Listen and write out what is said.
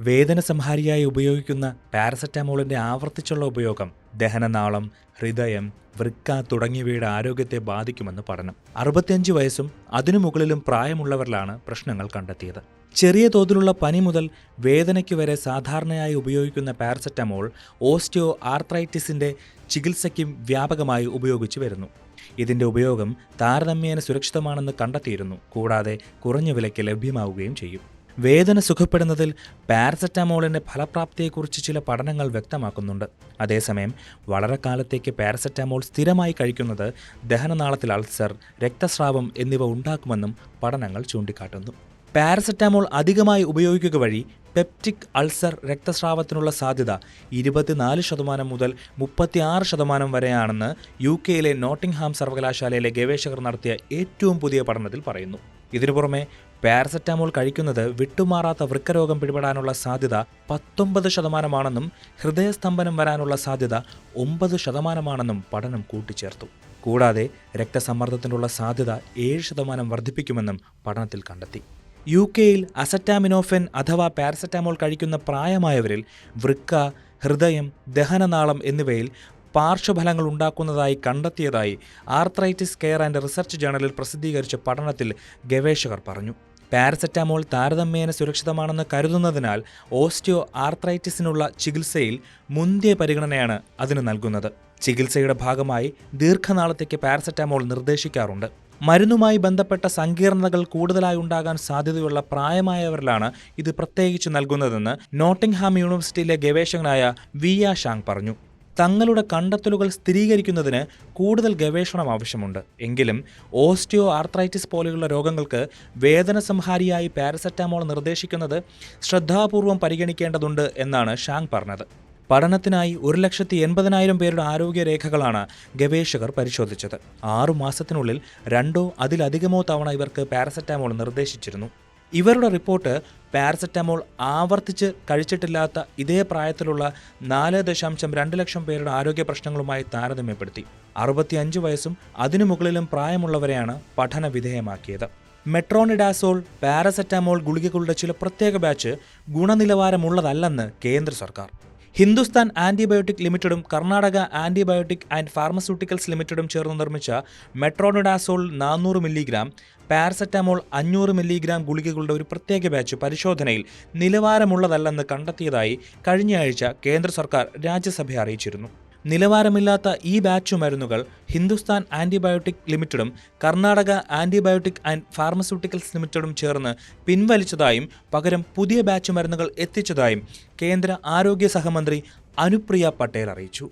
വേദനസംഹാരിയായി ഉപയോഗിക്കുന്ന പാരസെറ്റാമോളിന്റെ ആവർത്തിച്ചുള്ള ഉപയോഗം ദഹനനാളം, ഹൃദയം, വൃക്ക തുടങ്ങിയവയുടെ ആരോഗ്യത്തെ ബാധിക്കുമെന്ന് പഠനം. 65 വയസ്സും അതിനു മുകളിലും പ്രായമുള്ളവരിലാണ് പ്രശ്നങ്ങൾ കണ്ടെത്തിയത്. ചെറിയ തോതിലുള്ള പനി മുതൽ വേദനയ്ക്ക് വരെ സാധാരണയായി ഉപയോഗിക്കുന്ന പാരസെറ്റാമോൾ ഓസ്റ്റിയോ ആർത്രൈറ്റിസിന്റെ ചികിത്സയ്ക്കും വ്യാപകമായി ഉപയോഗിച്ചു വരുന്നു. ഇതിന്റെ ഉപയോഗം താരതമ്യേന സുരക്ഷിതമാണെന്ന് കണ്ടെത്തിയിരുന്നു. കൂടാതെ കുറഞ്ഞ വിലയ്ക്ക് ലഭ്യമാവുകയും ചെയ്യും. വേദന സുഖപ്പെടുന്നതിൽ പാരസെറ്റാമോളിന്റെ ഫലപ്രാപ്തിയെക്കുറിച്ച് ചില പഠനങ്ങൾ വ്യക്തമാക്കുന്നുണ്ട്. അതേസമയം വളരെ കാലത്തേക്ക് പാരസെറ്റാമോൾ സ്ഥിരമായി കഴിക്കുന്നത് ദഹനനാളത്തിൽ അൾസർ, രക്തസ്രാവം എന്നിവ ഉണ്ടാക്കുമെന്നും പഠനങ്ങൾ ചൂണ്ടിക്കാട്ടുന്നു. പാരസെറ്റാമോൾ അധികമായി ഉപയോഗിക്കുക വഴി പെപ്റ്റിക് അൾസർ രക്തസ്രാവത്തിനുള്ള സാധ്യത 24% മുതൽ 36% വരെയാണെന്ന് UK നോട്ടിംഗ്ഹാം സർവകലാശാലയിലെ ഗവേഷകർ നടത്തിയ ഏറ്റവും പുതിയ പഠനത്തിൽ പറയുന്നു. ഇതിനു പുറമെ പാരസെറ്റാമോൾ കഴിക്കുന്നത് വിട്ടുമാറാത്ത വൃക്കരോഗം പിടിപെടാനുള്ള സാധ്യത 19% ഹൃദയസ്തംഭനം വരാനുള്ള സാധ്യത 9% പഠനം കൂട്ടിച്ചേർത്തു. കൂടാതെ രക്തസമ്മർദ്ദത്തിനുള്ള സാധ്യത 7% വർദ്ധിപ്പിക്കുമെന്നും പഠനത്തിൽ കണ്ടെത്തി. UK അസറ്റാമിനോഫെൻ അഥവാ പാരസെറ്റാമോൾ കഴിക്കുന്ന പ്രായമായവരിൽ വൃക്ക, ഹൃദയം, ദഹനനാളം എന്നിവയിൽ പാർശ്വഫലങ്ങൾ ഉണ്ടാക്കുന്നതായി കണ്ടെത്തിയതായി ആർത്രൈറ്റിസ് കെയർ ആൻഡ് റിസർച്ച് ജേണലിൽ പ്രസിദ്ധീകരിച്ച പഠനത്തിൽ ഗവേഷകർ പറഞ്ഞു. പാരസെറ്റാമോൾ താരതമ്യേന സുരക്ഷിതമാണെന്ന് കരുതുന്നതിനാൽ ഓസ്റ്റിയോ ആർത്രൈറ്റിസിനുള്ള ചികിത്സയിൽ മുന്തിയ പരിഗണനയാണ് അതിന് നൽകുന്നത്. ചികിത്സയുടെ ഭാഗമായി ദീർഘനാളത്തേക്ക് പാരസെറ്റാമോൾ നിർദ്ദേശിക്കാറുണ്ട്. മരുന്നുമായി ബന്ധപ്പെട്ട സങ്കീർണതകൾ കൂടുതലായി ഉണ്ടാകാൻ സാധ്യതയുള്ള പ്രായമായവരിലാണ് ഇത് പ്രത്യേകിച്ച് നൽകുന്നതെന്ന് നോട്ടിംഗ്ഹാം യൂണിവേഴ്സിറ്റിയിലെ ഗവേഷകനായ വിയ ഷാങ് പറഞ്ഞു. തങ്ങളുടെ കണ്ടെത്തലുകൾ സ്ഥിരീകരിക്കുന്നതിന് കൂടുതൽ ഗവേഷണം ആവശ്യമുണ്ട്. എങ്കിലും ഓസ്റ്റിയോ ആർത്രൈറ്റിസ് പോലെയുള്ള രോഗങ്ങൾക്ക് വേദനസംഹാരിയായി പാരസെറ്റാമോൾ നിർദ്ദേശിക്കുന്നത് ശ്രദ്ധാപൂർവം പരിഗണിക്കേണ്ടതുണ്ട് എന്നാണ് ഷാങ് പറഞ്ഞത്. പഠനത്തിനായി 1,80,000 പേരുടെ ആരോഗ്യരേഖകളാണ് ഗവേഷകർ പരിശോധിച്ചത്. 6 മാസത്തിനുള്ളിൽ 2 അതിലധികമോ തവണ ഇവർക്ക് പാരസെറ്റാമോൾ നിർദ്ദേശിച്ചിരുന്നു. ഇവരുടെ റിപ്പോർട്ട് പാരസെറ്റാമോൾ ആവർത്തിച്ച് കഴിച്ചിട്ടില്ലാത്ത ഇതേ പ്രായത്തിലുള്ള 4.2 ലക്ഷം പേരുടെ ആരോഗ്യ പ്രശ്നങ്ങളുമായി താരതമ്യപ്പെടുത്തി. 65 വയസ്സും അതിനു മുകളിലും പ്രായമുള്ളവരെയാണ് പഠന വിധേയമാക്കിയത്. മെട്രോണിഡാസോൾ, പാരസെറ്റാമോൾ ഗുളികകളുടെ ചില പ്രത്യേക ബാച്ച് ഗുണനിലവാരമുള്ളതല്ലെന്ന് കേന്ദ്ര സർക്കാർ. ഹിന്ദുസ്ഥാൻ ആന്റിബയോട്ടിക് ലിമിറ്റഡും കർണാടക ആന്റിബയോട്ടിക് ആൻഡ് ഫാർമസ്യൂട്ടിക്കൽസ് ലിമിറ്റഡും ചേർന്ന് നിർമ്മിച്ച മെട്രോണിഡാസോൾ 400 മില്ലിഗ്രാം, പാരസെറ്റാമോൾ 500 മില്ലിഗ്രാം ഗുളികകളുടെ ഒരു പ്രത്യേക ബാച്ച് പരിശോധനയിൽ നിലവാരമുള്ളതല്ലെന്ന് കണ്ടെത്തിയതായി കഴിഞ്ഞയാഴ്ച കേന്ദ്ര സർക്കാർ രാജ്യസഭയെ അറിയിച്ചിരുന്നു. നിലവാരമില്ലാത്ത ഈ ബാച്ച് മരുന്നുകൾ ഹിന്ദുസ്ഥാൻ ആന്റിബയോട്ടിക് ലിമിറ്റഡും കർണാടക ആന്റിബയോട്ടിക് ആൻഡ് ഫാർമസ്യൂട്ടിക്കൽസ് ലിമിറ്റഡും ചേർന്ന് പിൻവലിച്ചതായും പകരം പുതിയ ബാച്ച് മരുന്നുകൾ എത്തിച്ചതായും കേന്ദ്ര ആരോഗ്യ സഹമന്ത്രി അനുപ്രിയ പട്ടേൽ അറിയിച്ചു.